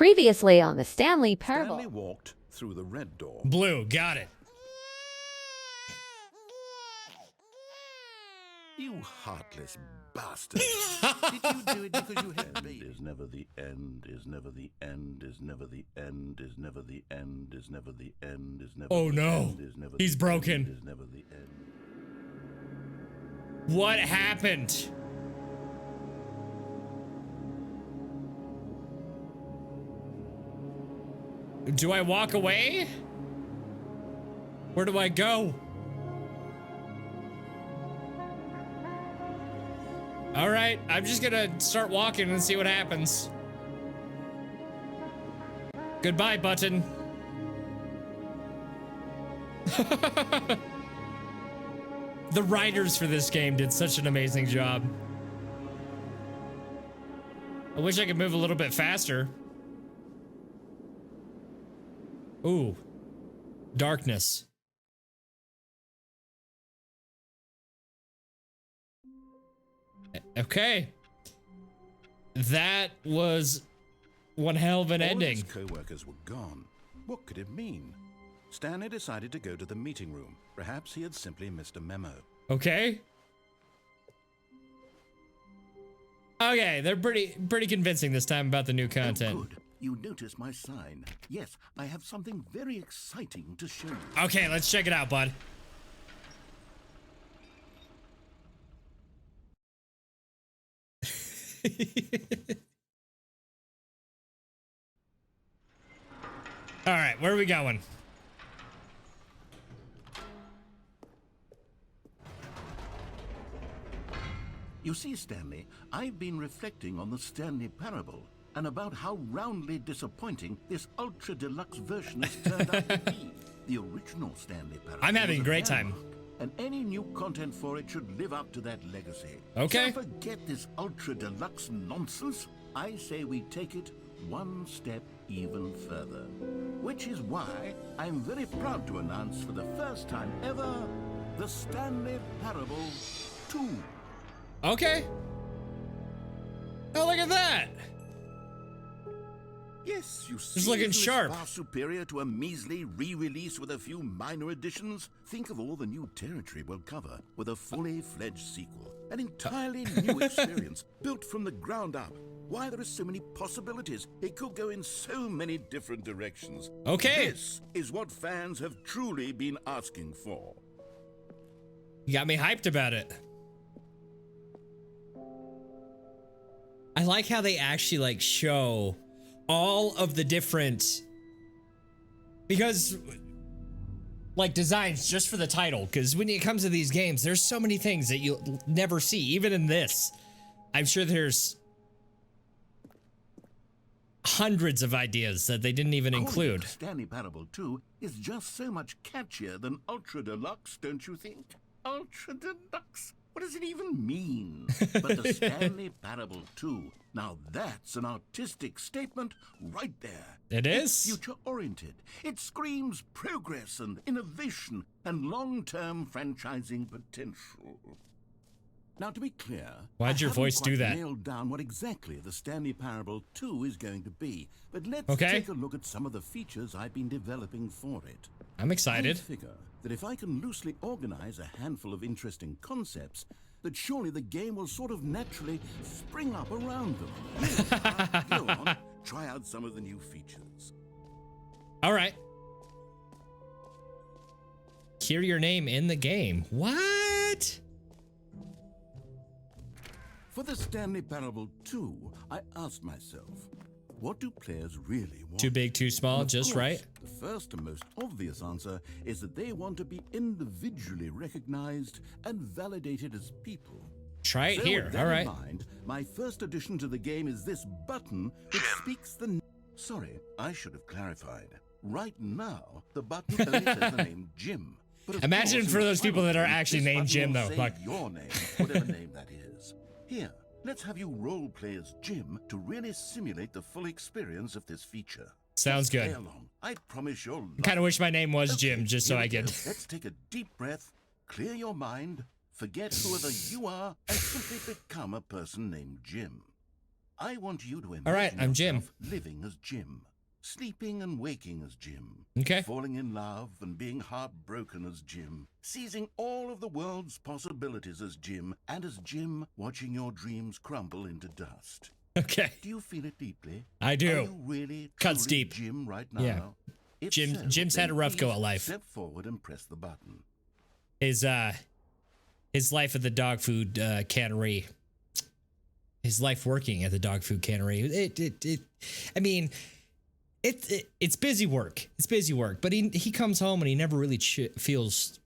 Previously on the Stanley Parable. Stanley walked through the red door. Blue, got it. You heartless bastard. Did you do it because you had me? Is never the end, is never the end, is never the end, is never the end, is never the end, is never Oh the no. end, is never He's the broken. End, is never the end. What happened? Do I walk away? Where do I go? All right, I'm just gonna start walking and see what happens. Goodbye, button. The writers for this game did such an amazing job. I wish I could move a little bit faster. Ooh, darkness. Okay. That was one hell of an ending. All his co-workers were gone. What could it mean? Stanley decided to go to the meeting room. Perhaps he had simply missed a memo. Okay. Okay, they're pretty convincing this time about the new content. Oh, good. You notice my sign. Yes, I have something very exciting to show you. Okay, let's check it out, bud. All right, where are we going? You see, Stanley, I've been reflecting on the Stanley Parable and about how roundly disappointing this ultra deluxe version has turned out to be. The original Stanley Parable. I'm having a great time. landmark, and any new content for it should live up to that legacy. Okay. So forget this ultra deluxe nonsense. I say we take it one step even further. Which is why I'm very proud to announce for the first time ever, the Stanley Parable 2. Okay. Oh, look at that. Yes, you see, It's looking isn't this sharp. far superior to a measly re-release with a few minor additions. Think of all the new territory we'll cover with a fully fledged sequel. An entirely new experience, built from the ground up. Why, there are so many possibilities. It could go in so many different directions. Okay. This is what fans have truly been asking for. You got me hyped about it. I like how they actually like show all of the different, because like designs just for the title, because when it comes to these games, there's so many things that you'll never see, even in this. I'm sure there's hundreds of ideas that they didn't even include. Stanley Parable 2 is just so much catchier than Ultra Deluxe, don't you think? Ultra Deluxe? What does it even mean? But the Stanley Parable 2, now that's an artistic statement right there. It It's is. future-oriented. It screams progress and innovation and long-term franchising potential. Now, to be clear, Why'd your voice do that? Nailed down what exactly the Stanley Parable 2 is going to be, but let's Okay. take a look at some of the features I've been developing for it. I'm I excited. figure that if I can loosely organize a handful of interesting concepts, that surely the game will sort of naturally spring up around them. Go on, try out some of the new features. All right. Hear your name in the game. What? For the Stanley Parable 2, I asked myself, what do players really want? Too big, too small, And of just course, right? The first and most obvious answer is that they want to be individually recognized and validated as people. Try it So here. with that All in right. mind, my first addition to the game is this button which speaks the... Sorry, I should have clarified. Right now, the button only says the name Jim. But of Imagine course, for in those the people that are final game, actually this named button Jim, will though. say Like, your name, whatever name that is. Here, let's have you role play as Jim to really simulate the full experience of this feature. sounds Play good. along. I promise you'll love I kind of wish my name was Okay, Jim, just so here I we could. go. Let's take a deep breath, clear your mind, forget whoever you are, and simply become a person named Jim. I want you to imagine All right, I'm Jim. yourself living as Jim, sleeping and waking as Jim, Okay. falling in love and being heartbroken as Jim, seizing all of the world's possibilities as Jim, and as Jim watching your dreams crumble into dust. Okay. Do you feel it deeply? I do. Are you really Cuts truly deep. Jim right now? Yeah. If Jim's so, had a then rough go please at life. Step forward and press the button. His life at the dog food cannery. His life working at the dog food cannery. I mean, it's busy work. It's busy work. But he comes home and he never really feels,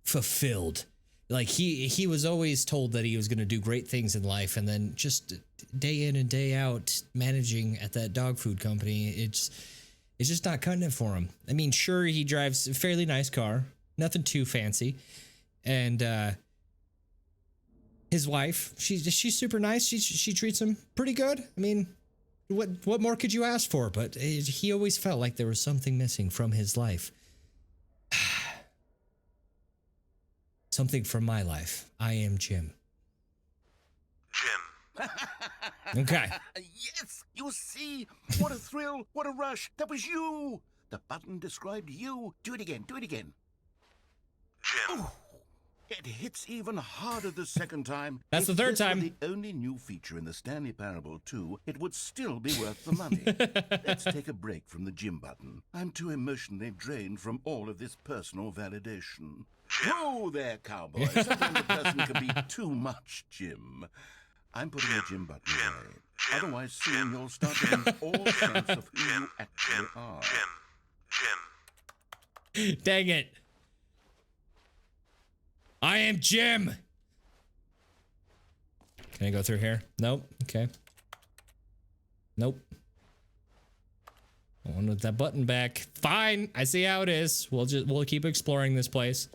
fulfilled. Like he was always told that he was going to do great things in life, and then just day in and day out managing at that dog food company, it's just not cutting it for him. I mean, sure, he drives a fairly nice car, nothing too fancy, and his wife, she's super nice. She treats him pretty good. I mean, what more could you ask for? But he always felt like there was something missing from his life. Something from my life. I am Jim. Jim. Okay. Yes, you see? What a thrill, what a rush. That was you. The button described you. Do it again, do it again. Jim. Ooh, it hits even harder the second time. That's If the third this were time. the only new feature in the Stanley Parable 2, it would still be worth the money. Let's take a break from the Jim button. I'm too emotionally drained from all of this personal validation. Whoa there, cowboy. Sometimes a person can be too much, Jim. I'm putting the Jim button away. Otherwise, soon you'll start to lose all sense of who you actually are. Jim. Dang it. I am Jim. Can I go through here? Nope. Okay. Nope. I want that button back. Fine. I see how it is. We'll keep exploring this place.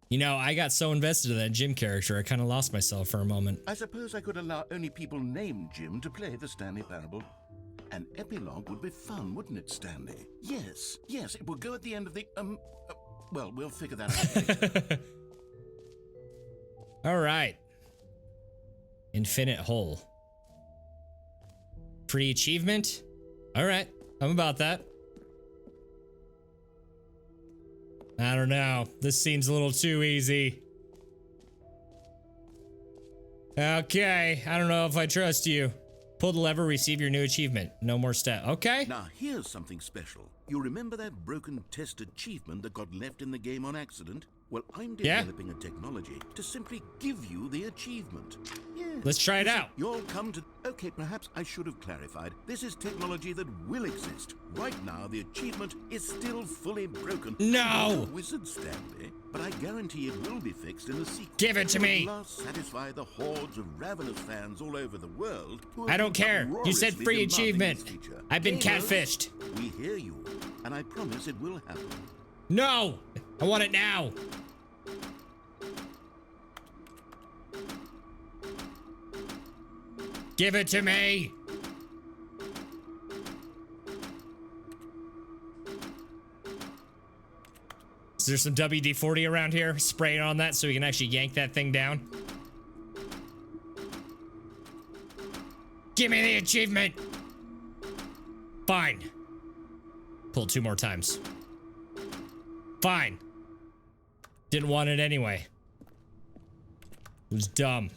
I got so invested in that Jim character, I kind of lost myself for a moment. I suppose I could allow only people named Jim to play the Stanley Parable. An epilogue would be fun, wouldn't it, Stanley? Yes, it will go at the end of the, well, we'll figure that out later. All right. Infinite hole. Free achievement? All right. I'm about that. I don't know. This seems a little too easy. Okay. I don't know if I trust you. Pull the lever, receive your new achievement. No more stat. Okay. Now, here's something special. You remember that broken test achievement that got left in the game on accident? Well, I'm developing a technology to simply give you the achievement. Yeah. Let's try it out. You'll come to... Okay, perhaps I should have clarified. This is technology that will exist. Right now, the achievement is still fully broken. No! I'm not a wizard, Stanley, but I guarantee it will be fixed in the sequel. Give it to me! At last satisfy the hordes of ravenous fans all over the world who I have don't been care. You said uproariously free demanding achievement. this feature. I've been Gamers, catfished. We hear you, and I promise it will happen. No! I want it now. Give it to me. Is there some WD-40 around here? Spray it on that so we can actually yank that thing down. Give me the achievement. Fine. Pull 2 more times. Fine. Didn't want it anyway. It was dumb.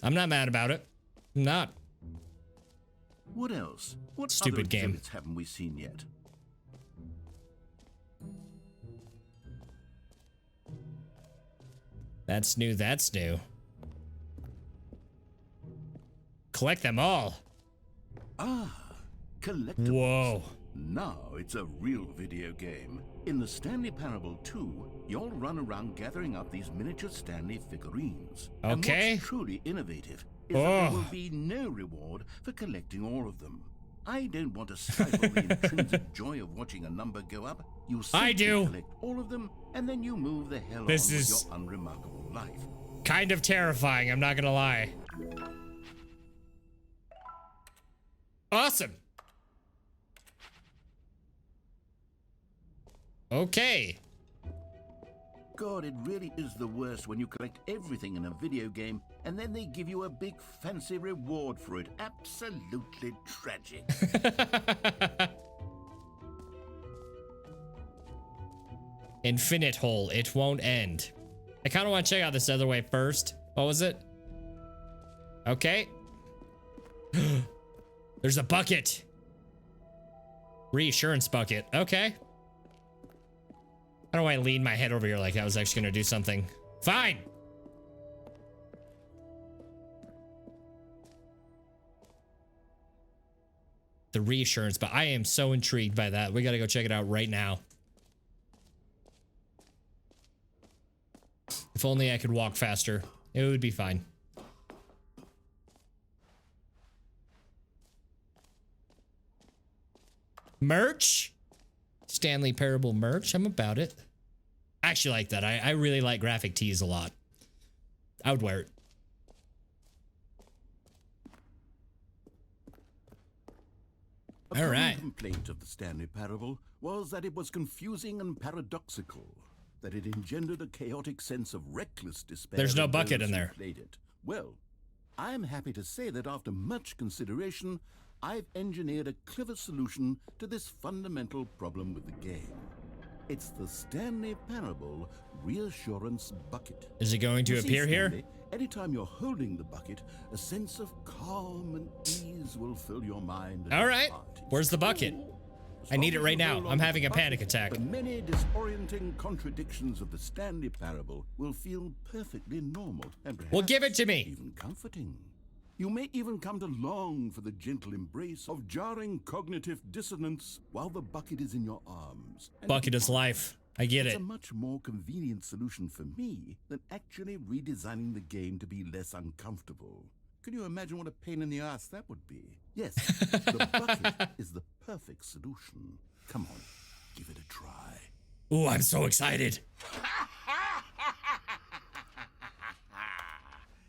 I'm not mad about it. I'm not. What else? What Stupid other game. exhibits haven't we seen yet? That's new, that's new. Collect them all. Ah, collectibles. Whoa. Now it's a real video game. In the Stanley Parable 2, you'll run around gathering up these miniature Stanley figurines. Okay. And what's truly innovative is that Oh. there will be no reward for collecting all of them. I don't want to stifle the intrinsic joy of watching a number go up. You simply do. collect all of them, and then you move the hell This on with is- your unremarkable life. Kind of terrifying, I'm not gonna lie. Awesome. Okay. God, it really is the worst when you collect everything in a video game and then they give you a big fancy reward for it. Absolutely tragic. Infinite hole. It won't end. I kind of want to check out this other way first. What was it? Okay. There's a bucket. Reassurance bucket. Okay. I don't want to lean my head over here like I was actually going to do something. Fine. The reassurance, but I am so intrigued by that. We got to go check it out right now. If only I could walk faster, it would be fine. Merch? Stanley Parable merch. I'm about it. I actually like that. I really like graphic tees a lot. I would wear it. A All right. common complaint of the Stanley Parable was that it was confusing and paradoxical, that it engendered a chaotic sense of reckless despair. There's no in bucket those in who there. Played it. Well, I am happy to say that after much consideration, I've engineered a clever solution to this fundamental problem with the game. It's the Stanley Parable Reassurance Bucket. Is it going to You see, appear here? Stanley, anytime you're holding the bucket, a sense of calm and ease will fill your mind. and All your right. heart. Where's the bucket? As I need long it as right you now. hold on I'm to having the a panic bucket, attack. The many disorienting contradictions of the Stanley Parable will feel perfectly normal and perhaps Well, give it to me. even comforting. You may even come to long for the gentle embrace of jarring cognitive dissonance while the bucket is in your arms. And Bucket is life. I get it's it. a much more convenient solution for me than actually redesigning the game to be less uncomfortable. Can you imagine what a pain in the ass that would be? Yes, the bucket is the perfect solution. Come on, give it a try. Oh, I'm so excited.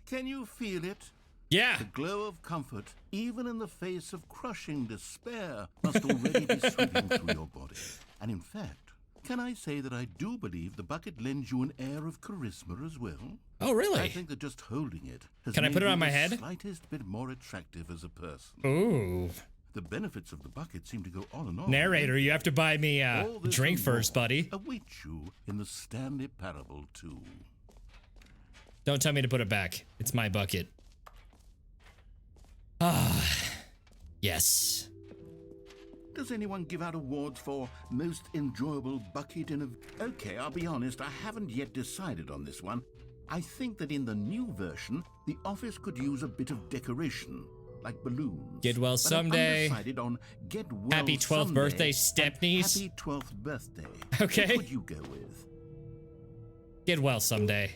Can you feel it? Yeah. The glow of comfort, even in the face of crushing despair, must already be sweeping through your body. And in fact, can I say that I do believe the bucket lends you an air of charisma as well? Oh, really? I think that just holding it has Can I made put it you on my the head? slightest bit more attractive as a person. Ooh. The benefits of the bucket seem to go on and on. Narrator, you have to buy me a All this drink and first, more buddy. Await you in the Stanley Parable too. Don't tell me to put it back. It's my bucket. Ah. Yes. Does anyone give out awards for most enjoyable bucket in a... Okay, I'll be honest, I haven't yet decided on this one. I think that in the new version, the office could use a bit of decoration, like balloons. Get well But someday. I'm undecided on get well Happy 12th someday birthday, and Stepnies. Happy 12th birthday. Okay. What would you go with? Get well someday.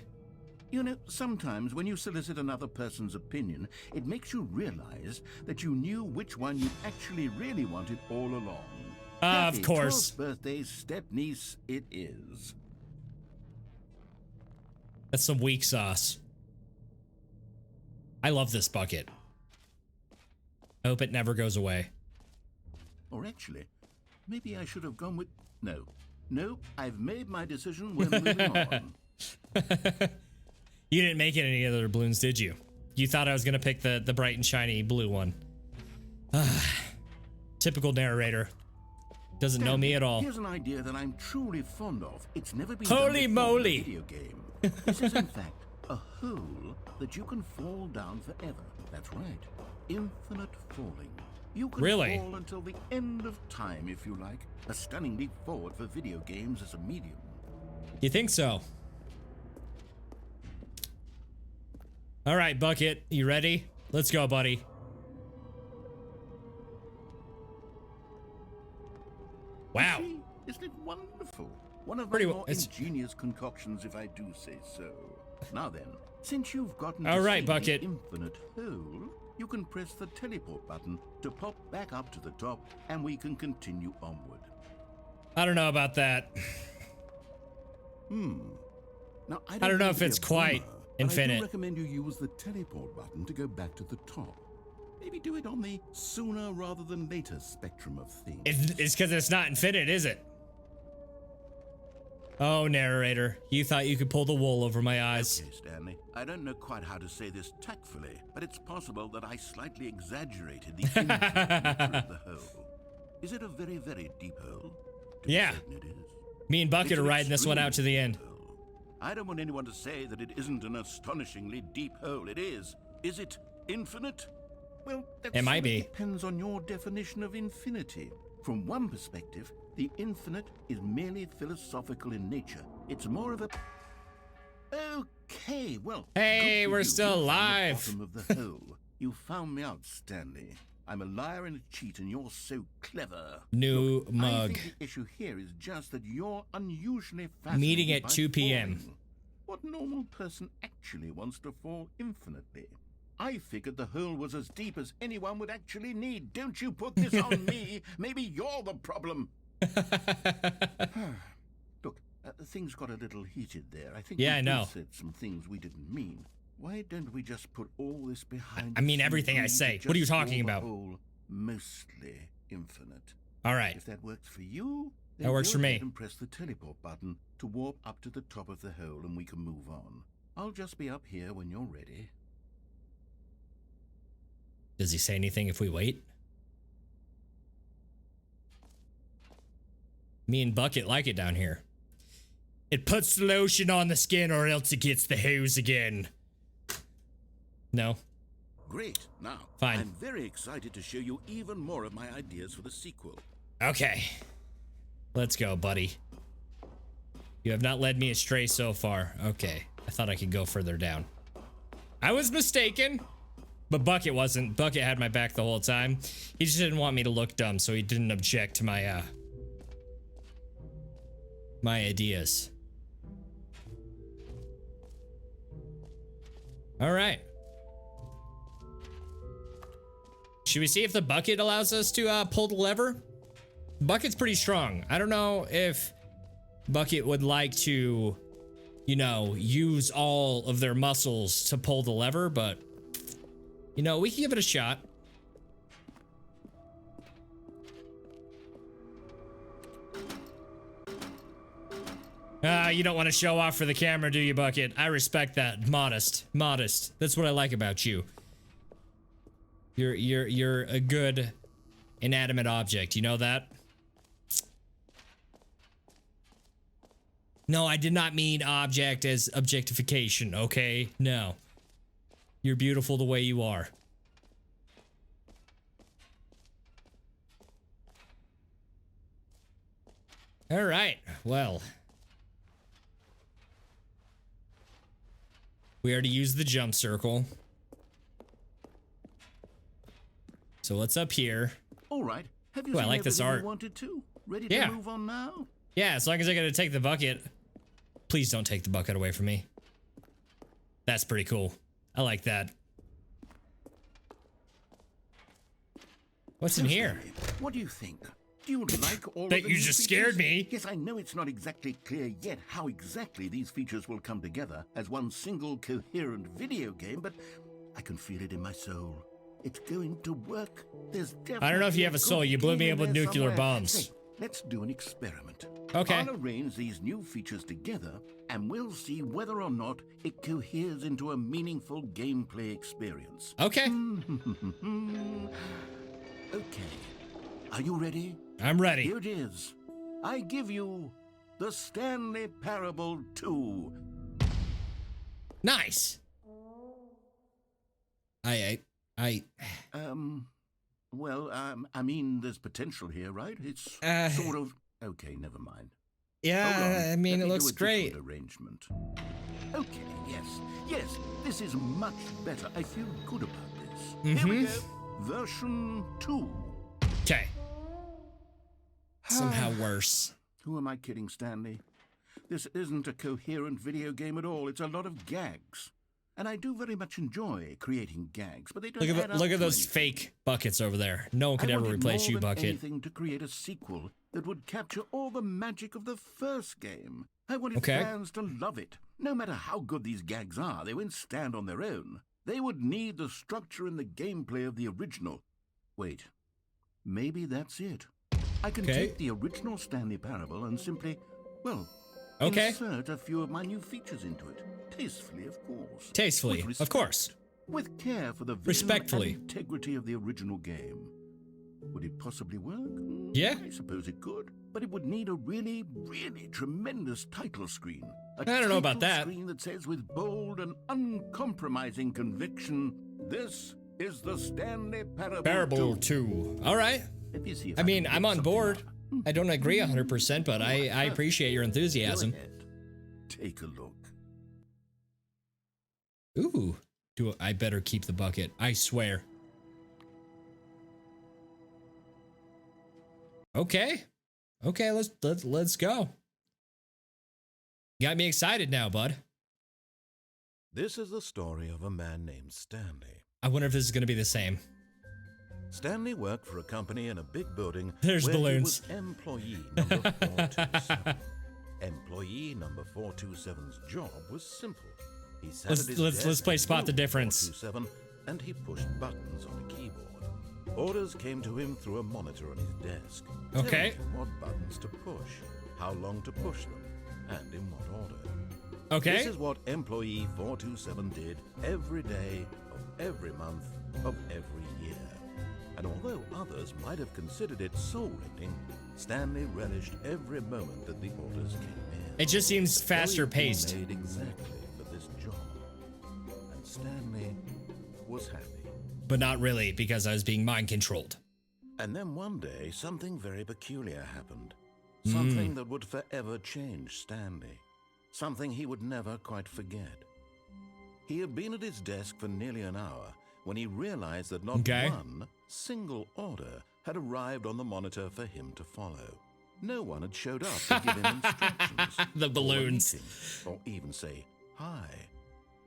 You know, sometimes when you solicit another person's opinion, it makes you realize that you knew which one you actually really wanted all along. Of Happy course. 12th birthday, stepniece, it is. That's some weak sauce. I love this bucket. I hope it never goes away. Or actually, maybe I should have gone with... No, I've made my decision. We're moving on. You didn't make it any other balloons, did you? You thought I was gonna pick the bright and shiny blue one. Typical narrator. Doesn't know me at all. Here's an idea that I'm truly fond of. It's never been Holy done before in a moly. video game. This is in fact a hole that you can fall down forever. That's right. Infinite falling. You can Really? fall until the end of time if you like. A stunning leap forward for video games as a medium. You think so? All right, Bucket, you ready? Let's go, buddy. Wow. See? Isn't it wonderful? One of Pretty my well- more it's- ingenious concoctions, if I do say so. Now then, since you've gotten All to right, see Bucket. the infinite hole, you can press the teleport button to pop back up to the top, and we can continue onward. I don't know about that. Now, I don't know mean if to be it's a quite bummer, but infinite. I do recommend you use the teleport button to go back to the top. Maybe do it on the sooner rather than later spectrum of things. It's because it's not infinite, is it? Oh, narrator, you thought you could pull the wool over my eyes. Okay, Stanley. I don't know quite how to say this tactfully, but it's possible that I slightly exaggerated the infinite nature of the hole. Is it a very, very deep hole? To be Yeah. certain it is. Me and Bucket It's are an riding this one out to the end. extremely deep hole. I don't want anyone to say that it isn't an astonishingly deep hole. It is. Is it infinite? Well, that It might sort of be. depends on your definition of infinity. From one perspective, the infinite is merely philosophical in nature. It's more of a... Okay, well... Hey, good for we're you. still You found alive. the bottom of the hole. You found me out, Stanley. I'm a liar and a cheat, and you're so clever. New Look, I mug. think the issue here is just that you're unusually fascinated Meeting at by 2 p.m. falling. What normal person actually wants to fall infinitely? I figured the hole was as deep as anyone would actually need. Don't you put this on me. Maybe you're the problem. Look, things got a little heated there. I think Yeah, we I know. both said some things we didn't mean. Why don't we just put all this behind I mean us and everything I agree to say. just What are you talking call the about? hole mostly infinite. All right. If that works for you, That works for me. go ahead and press the teleport button to warp up to the top of the hole and we can move on. I'll just be up here when you're ready. Does he say anything if we wait? Me and Bucket like it down here. It puts the lotion on the skin or else it gets the hose again. No? Great. Now, Fine. I'm very excited to show you even more of my ideas for the sequel. Okay. Let's go, buddy. You have not led me astray so far. Okay. I thought I could go further down. I was mistaken. But Bucket wasn't. Bucket had my back the whole time. He just didn't want me to look dumb, so he didn't object to my, my ideas. All right. Should we see if the bucket allows us to pull the lever? Bucket's pretty strong. I don't know if Bucket would like to, you know, use all of their muscles to pull the lever, but you know, we can give it a shot. You don't want to show off for the camera, do you, Bucket? I respect that. Modest. Modest. That's what I like about you. You're a good inanimate object. You know that? No, I did not mean object as objectification, okay? No. You're beautiful the way you are. All right, well. We already used the jump circle. So what's up here? All right. Have you Ooh, I seen like this everything art. you wanted to? Ready Yeah. to move on now? Yeah, as long as I gotta take the bucket. Please don't take the bucket away from me. That's pretty cool. I like that. What's in here? What do you think? Do you like all That of the you new just features? scared me. Yes, I know it's not exactly clear yet how exactly these features will come together as one single coherent video game, but I can feel it in my soul. It's going to work. There's definitely I don't know if you have a soul. good You blew me game up with in there nuclear somewhere. bombs. Say, let's do an experiment. Okay. I'll arrange these new features together, and we'll see whether or not it coheres into a meaningful gameplay experience. Okay. Okay. Are you ready? I'm ready. Here it is. I give you the Stanley Parable 2. Nice. I mean, there's potential here, right? It's sort of... Okay, never mind. Hold on. Yeah, I mean, Let it me looks do a great. different arrangement. Okay, yes, this is much better. I feel good about this. Here we go. Version 2. Okay. Somehow worse. Who am I kidding, Stanley? This isn't a coherent video game at all. It's a lot of gags. And I do very much enjoy creating gags, but they don't add up Look at to those anything. fake buckets over there. No one could I ever wanted replace more you, than Bucket. anything to create a sequel that would capture all the magic of the first game. I wanted Okay. fans to love it. No matter how good these gags are, they won't stand on their own. They would need the structure and the gameplay of the original. Wait, maybe that's it. I can Okay. take the original Stanley Parable and simply, well, Okay. Insert a few of my new features into it. Tastefully, of course. Tastefully, With of course. respect, with care for the vision Respectfully. and integrity of the original game. Would it possibly work? Yeah. I suppose it could, but it would need a really, really tremendous title screen. A I don't know about title that. screen that says with bold and uncompromising conviction, "This is the Stanley Parable Parable 2." 2. All right. Let me see if I mean, can I'm dig on something board. up. I don't agree 100%, but I appreciate your enthusiasm. Go ahead. Take a look. Ooh. I better keep the bucket. I swear. Okay. Okay, let's go. Got me excited now, bud. This is the story of a man named Stanley. I wonder if this is going to be the same. Stanley worked for a company in a big building. There's where balloons. He was employee number 427. Employee number 427's job was simple. He sat at his Let's desk play and spot the wrote difference. 427, and he pushed buttons on a keyboard. Orders came to him through a monitor on his desk. Okay. telling him what buttons to push, how long to push them, and in what order. Okay. This is what employee 427 did every day of every month of every year. And although others might have considered it soul-rending, Stanley relished every moment that the orders came in. It just seems faster Everything paced. made exactly for this job. And Stanley was happy. But not really, because I was being mind controlled. And then one day, something very peculiar happened. Something that would forever change Stanley. Something he would never quite forget. He had been at his desk for nearly an hour when he realized that not Okay. one single order had arrived on the monitor for him to follow. No one had showed up to give him instructions. The or a balloons. meeting, or even say hi.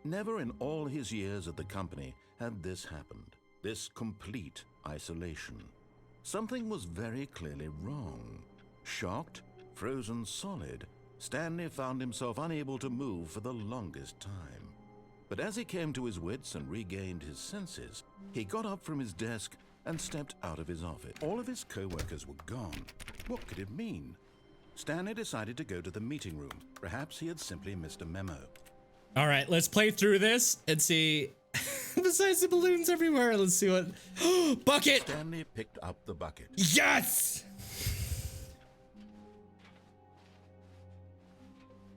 Never in all his years at the company had this happened. This complete isolation. Something was very clearly wrong. Shocked, frozen solid, Stanley found himself unable to move for the longest time. But as he came to his wits and regained his senses, he got up from his desk and stepped out of his office. All of his co-workers were gone. What could it mean? Stanley decided to go to the meeting room. Perhaps he had simply missed a memo. All right, let's play through this and see. Besides the balloons everywhere, let's see what. Bucket! Stanley picked up the bucket. Yes!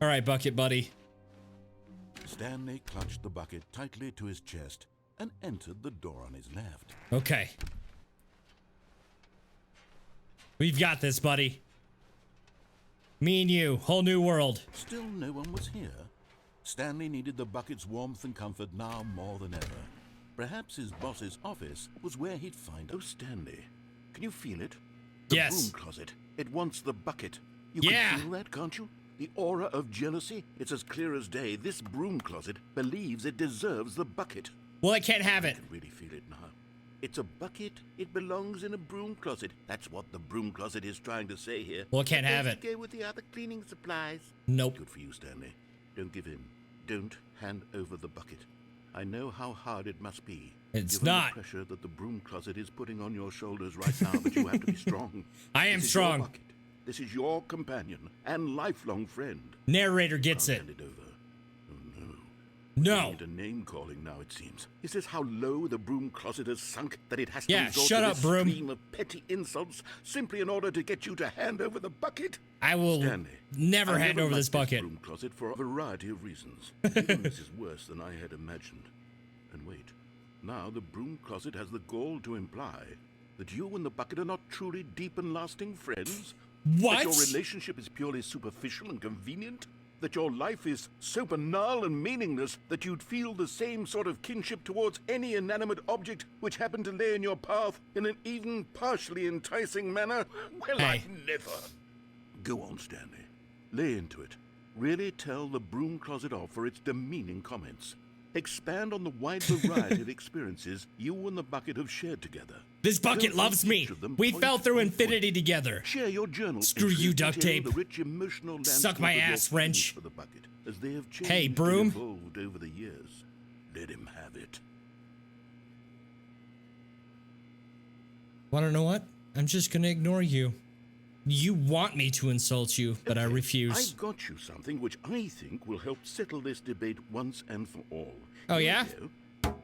All right, bucket buddy. Stanley clutched the bucket tightly to his chest and entered the door on his left. Okay. We've got this, buddy. Me and you, whole new world. Still no one was here. Stanley needed the bucket's warmth and comfort now more than ever. Perhaps his boss's office was where he'd find... Oh, Stanley, can you feel it? The Yes. broom closet. It wants the bucket. You Yeah. can feel that, can't you? The aura of jealousy? It's as clear as day. This broom closet believes it deserves the bucket. Well, I can't have I it. can really feel it now. It's a bucket. It belongs in a broom closet. That's what the broom closet is trying to say here. Well, I can't have Supposed it. to go with the other cleaning supplies. Nope. Good for you, Stanley. Don't give in. Don't hand over the bucket. I know how hard it must be. It's given not. the pressure that the broom closet is putting on your shoulders right now, but you have to be strong. I am This is strong. Your bucket. This is your companion and lifelong friend. Narrator gets Can't it. hand it over. Oh no. No. Need a name calling now, it seems. Is this how low the broom closet has sunk that it has to Yeah, resort shut to up, this broom. stream of petty insults simply in order to get you to hand over the bucket? I will Stanley, never I hand never over this liked bucket. broom closet for a variety of reasons. Even this is worse than I had imagined. And wait, now the broom closet has the gall to imply that you and the bucket are not truly deep and lasting friends. What? That your relationship is purely superficial and convenient? That your life is so banal and meaningless that you'd feel the same sort of kinship towards any inanimate object which happened to lay in your path in an even partially enticing manner? Well, Hey. I'd never. Go on, Stanley. Lay into it. Really tell the broom closet off for its demeaning comments. Expand on the wide variety of experiences you and the bucket have shared together. This bucket Don't loves let me. each of them We point fell through to infinity point. together. Share your journal. Screw you, entries duct detailing tape. The rich emotional Suck my landscape of your ass, wrench. feelings for the bucket, as they have changed Hey, and broom. evolved over the years. Let him have it. Want to know what? I'm just gonna ignore you. You want me to insult you, but I Okay, refuse. I got you something which I think will help settle this debate once and for all. Oh, Here yeah? we go.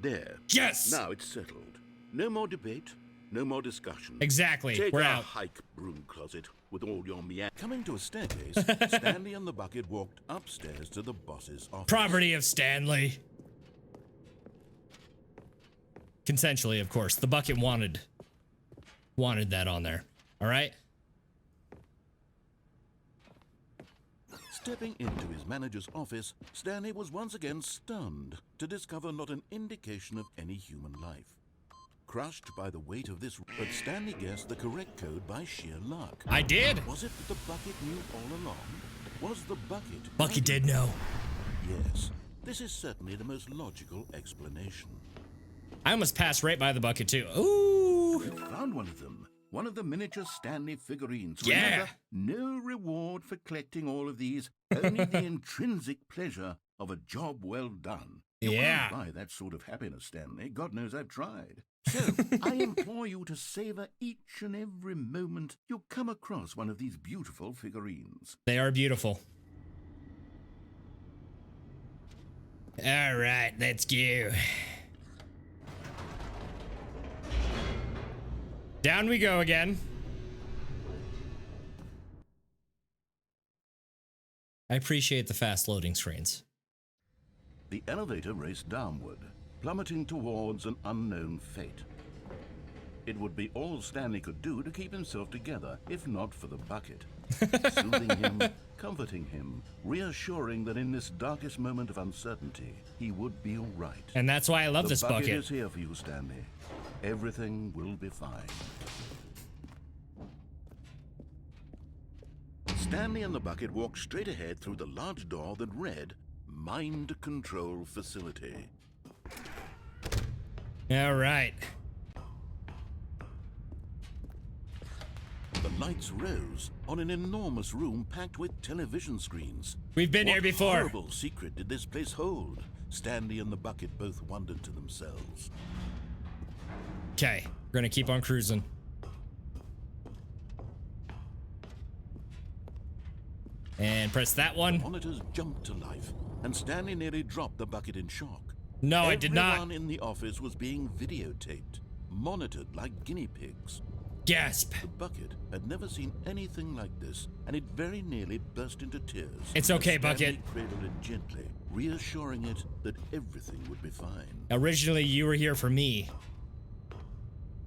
There. Yes! Now it's settled. No more debate, no more discussion. Exactly. Take We're a out. hike, broom closet, with all your Coming to a staircase, Stanley and the bucket walked upstairs to the boss's office. Property of Stanley. Consensually, of course. The bucket wanted that on there. All right? Stepping into his manager's office, Stanley was once again stunned to discover not an indication of any human life. Crushed by the weight of this, but Stanley guessed the correct code by sheer luck. I did. Was it that the bucket knew all along? Was the bucket... Bucky did know. Yes, this is certainly the most logical explanation. I almost passed right by the bucket, too. Ooh. You found one of them. One of the miniature Stanley figurines. Yeah. Remember, no reward for collecting all of these, only the intrinsic pleasure of a job well done. You Yeah. can't buy that sort of happiness, Stanley. God knows I've tried. So, I implore you to savor each and every moment you come across one of these beautiful figurines. They are beautiful. All right, let's go. Down we go again. I appreciate the fast loading screens. The elevator raced downward, plummeting towards an unknown fate. It would be all Stanley could do to keep himself together, if not for the bucket. Soothing him, comforting him, reassuring that in this darkest moment of uncertainty, he would be all right. And that's why I love this The bucket. bucket is here for you, Stanley. Everything will be fine. Stanley and the bucket walked straight ahead through the large door that read, Mind Control Facility. All right. The lights rose on an enormous room packed with television screens. We've been here What before. horrible secret did this place hold? Stanley and the bucket both wondered to themselves. Okay, we're gonna keep on cruising. And press that one. Monitors jumped to life, and Stanley nearly dropped the bucket in shock. No, I did not. Everyone in the office was being videotaped, monitored like guinea pigs. Gasp. The bucket had never seen anything like this, and it very nearly burst into tears. It's okay, as Stanley Bucket. cradled it gently, reassuring it that everything would be fine. Originally, you were here for me.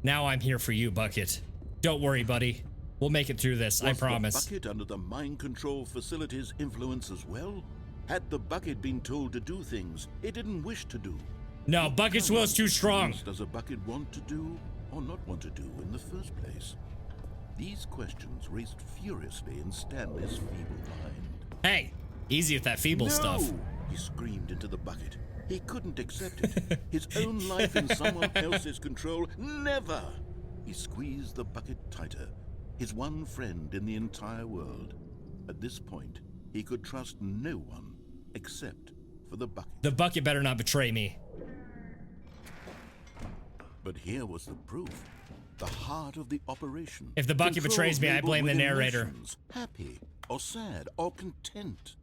Now I'm here for you, Bucket. Don't worry, buddy. We'll make it through this, I Was promise. the bucket under the mind control facility's influence as well? Had the bucket been told to do things it didn't wish to do? No, Bucket's will is too strong. What does a bucket want to do or not want to do in the first place? These questions raced furiously in Stanley's feeble mind. Hey, easy with that feeble stuff. He screamed into the bucket. He couldn't accept it. His own life in someone else's control. Never! He squeezed the bucket tighter. His one friend in the entire world. At this point, he could trust no one except for the bucket. The Bucket better not betray me. But here was the proof. The heart of the operation. If the bucket betrays me, I labeled blame the with narrator. emotions, happy or sad or content.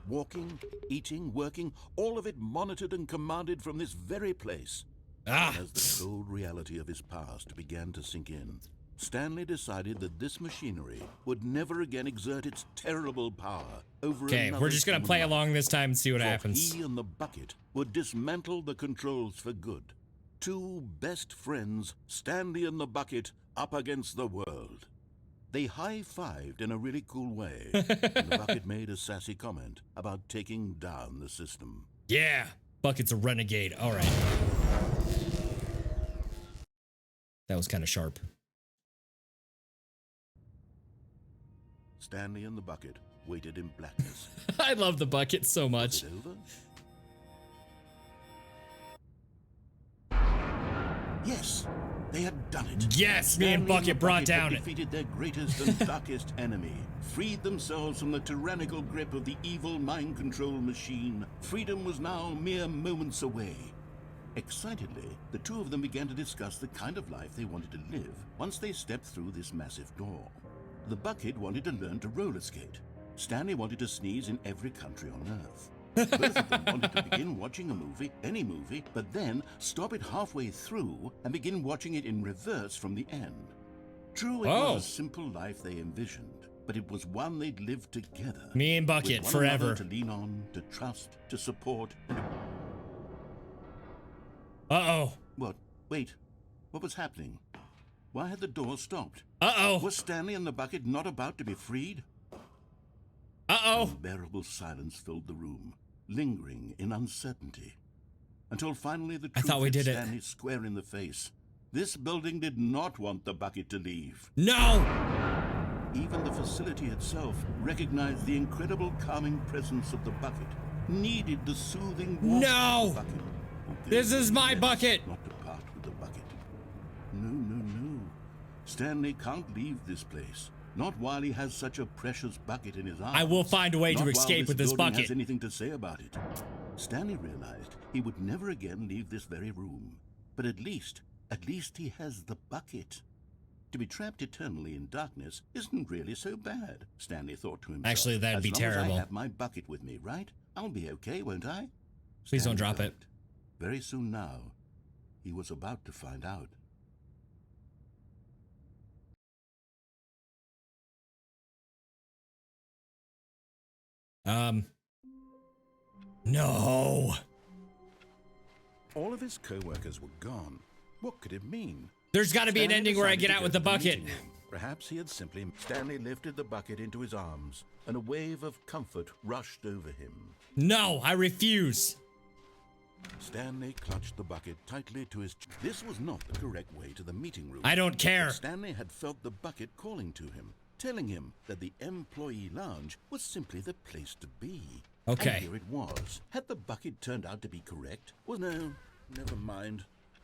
Walking, eating, working, all of it monitored and commanded from this very place. Ah. As the cold reality of his past began to sink in, Stanley decided that this machinery would never again exert its terrible power over Okay, another we're just gonna human play life. along this time and see what For happens. He and the bucket would dismantle the controls for good. Two best friends, Stanley and the bucket, up against the world. They high-fived in a really cool way, and the bucket made a sassy comment about taking down the system. Yeah, Bucket's a renegade. All right. That was kind of sharp. Stanley and the bucket waited in blackness. I love the Bucket so much. Is it over? Yes, they had done it. Yes, me and Stanley Bucket the brought had down it. defeated their greatest and darkest enemy, freed themselves from the tyrannical grip of the evil mind control machine. Freedom was now mere moments away. Excitedly, the two of them began to discuss the kind of life they wanted to live once they stepped through this massive door. The bucket wanted to learn to roller skate. Stanley wanted to sneeze in every country on Earth. Both of them wanted to begin watching a movie, any movie, but then stop it halfway through and begin watching it in reverse from the end. True, it was a simple life they envisioned, but it was one they'd lived together. Me and Bucket with one forever. another to lean on, to trust, to support, and... Uh-oh. What? Wait. What was happening? Why had the door stopped? Uh-oh. Was Stanley and the bucket not about to be freed? Uh-oh. Unbearable silence filled the room, lingering in uncertainty. Until finally the I truth thought we hit did it. Stanley square in the face. This building did not want the bucket to leave. No! Even the facility itself recognized the incredible calming presence of the bucket, needed the soothing warmth No! of the bucket. This is my bucket! Not to part with the bucket. No, no, no. Stanley can't leave this place. Not while he has such a precious bucket in his arms. I will find a way Not to while escape with this building bucket. Has anything to say about it. Stanley realized he would never again leave this very room. But at least he has the bucket. To be trapped eternally in darkness isn't really so bad, Stanley thought to himself. Actually, that'd be As long as terrible. I have my bucket with me, right? I'll be okay, won't I? Please don't Stanley drop it. thought. Very soon now, he was about to find out. No. All of his co-workers were gone. What could it mean? There's got to be an Stanley ending where I decided get to out go with to the bucket. meeting room. Perhaps he had simply... Stanley lifted the bucket into his arms, and a wave of comfort rushed over him. No, I refuse. Stanley clutched the bucket tightly to his... This was not the correct way to the meeting room. I don't care. But Stanley had felt the bucket calling to him, telling him that the employee lounge was simply the place to be. Okay. And here it was. Had the bucket turned out to be correct? Well, no, never mind.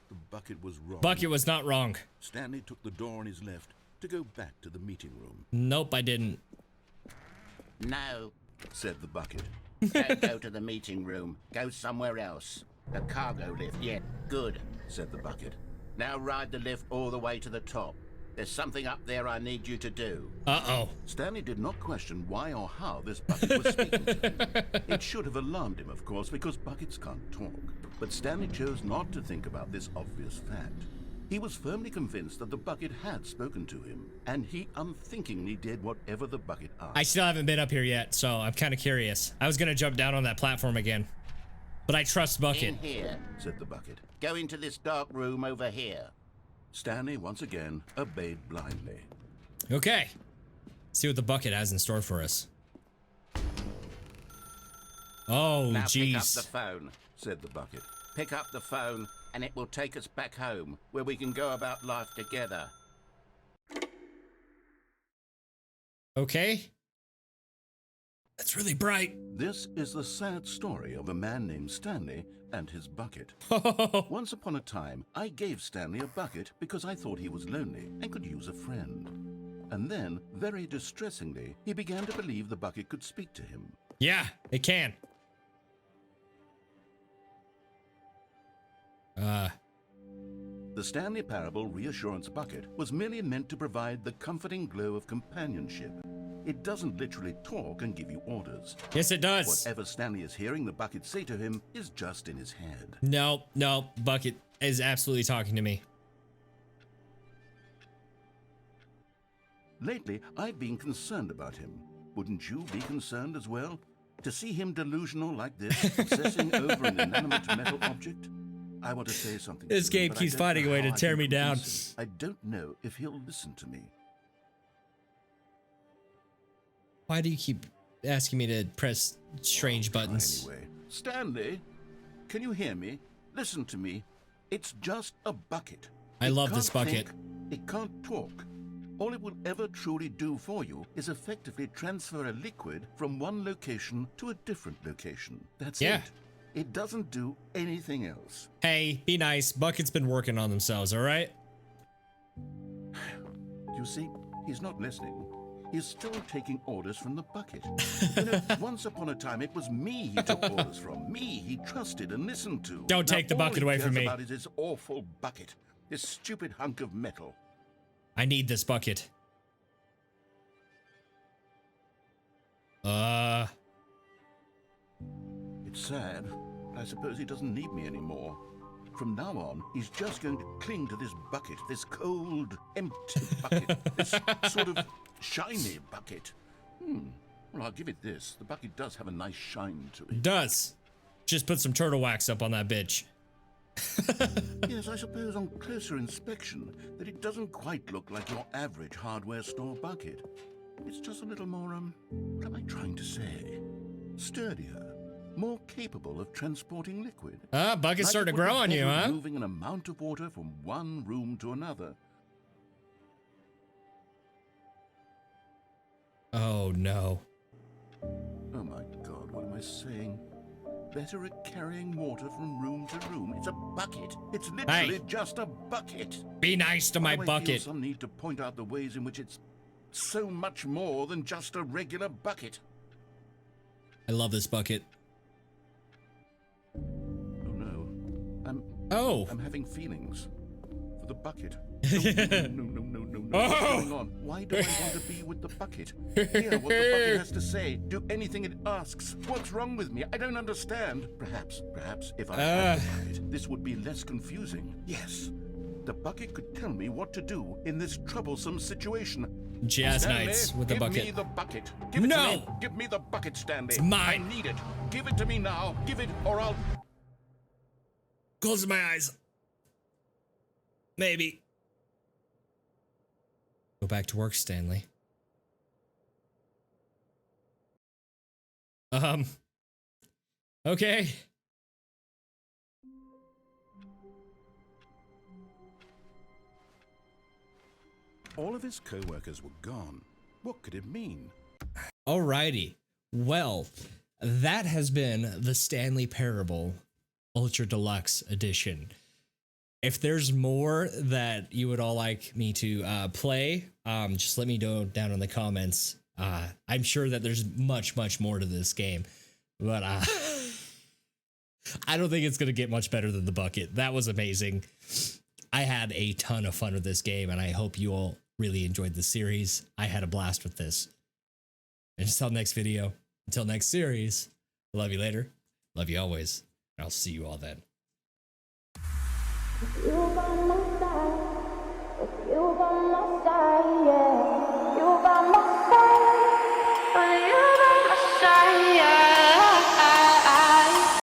The bucket was wrong. Bucket was not wrong. Stanley took the door on his left to go back to the meeting room. Nope, I didn't. No, Said the bucket. don't go to the meeting room. Go somewhere else. The cargo lift, yeah, good. Said the bucket. Now ride the lift all the way to the top. There's something up there I need you to do. Uh-oh. Stanley did not question why or how this bucket was speaking to him. It should have alarmed him, of course, because buckets can't talk. But Stanley chose not to think about this obvious fact. He was firmly convinced that the bucket had spoken to him, and he unthinkingly did whatever the bucket asked. I still haven't been up here yet, so I'm kind of curious. I was going to jump down on that platform again. But I trust Bucket. In here. Said the bucket. Go into this dark room over here. Stanley once again obeyed blindly. Okay. Let's see what the Bucket has in store for us. Oh, Now pick up jeez. the phone. Said the bucket. Pick up the phone, and it will take us back home, where we can go about life together. Okay. That's really bright. This is the sad story of a man named Stanley and his bucket. Once upon a time, I gave Stanley a bucket because I thought he was lonely and could use a friend. And then, very distressingly, he began to believe the bucket could speak to him. Yeah, it can. The Stanley Parable Reassurance Bucket was merely meant to provide the comforting glow of companionship. It doesn't literally talk and give you orders. Yes, it does. Whatever Stanley is hearing the bucket say to him is just in his head. No, Bucket is absolutely talking to me. Lately, I've been concerned about him. Wouldn't you be concerned as well? To see him delusional like this, obsessing over an inanimate metal object? I want to say something This to him, game but I keeps don't finding a know way how to I tear can me down. convince him. I don't know if he'll listen to me. Why do you keep asking me to press strange buttons? Anyway, Stanley, can you hear me? Listen to me. It's just a bucket. I It love this can't bucket. think, it can't talk. All it will ever truly do for you is effectively transfer a liquid from one location to a different location. That's Yeah. it. It doesn't do anything else. Hey, be nice. Bucket's been working on themselves, all right? You see, he's not listening. He's still taking orders from the bucket. You know, once upon a time, it was me he took orders from. Me he trusted and listened to. Don't take the bucket away from me. All he cares about is his awful bucket. This stupid hunk of metal. I need this bucket. It's sad, but I suppose he doesn't need me anymore. From now on, he's just going to cling to this bucket, this cold, empty bucket, this sort of shiny bucket. Well, I'll give it this. The bucket does have a nice shine to it. Does. Just put some turtle wax up on that bitch. Yes, I suppose on closer inspection that it doesn't quite look like your average hardware store bucket. It's just a little more, what am I trying to say? Sturdier. More capable of transporting liquid. Bucket's starting to grow on you, huh? Moving an amount of water from one room to another. Oh, no. Oh my God, what am I saying? Better at carrying water from room to room. It's a bucket. It's literally just a bucket. Be nice to my I feel bucket. some need to point out the ways in which it's so much more than just a regular bucket. I love this bucket. Oh no. I'm having feelings for the bucket. No. What's going on? Why do I want to be with the bucket? Hear what the bucket has to say. Do anything it asks. What's wrong with me? I don't understand. Perhaps if I had the bucket, this would be less confusing. Yes. The bucket could tell me what to do in this troublesome situation. Jazz Stanley, nights with the bucket. Give me the bucket. Give it to me. Give me the bucket, Stanley. It's mine. I need it. Give it to me now. Give it or I'll... Close my eyes. Maybe. Go back to work, Stanley. Okay. All of his co-workers were gone. What could it mean? Alrighty. Well, that has been the Stanley Parable Ultra Deluxe Edition. If there's more that you would all like me to play, just let me know down in the comments. I'm sure that there's much more to this game, but I don't think it's going to get much better than the bucket. That was amazing. I had a ton of fun with this game, and I hope you all really enjoyed the series. I had a blast with this. And until next video, until next series, love you later, love you always, and I'll see you all then. If you by my side, if you by my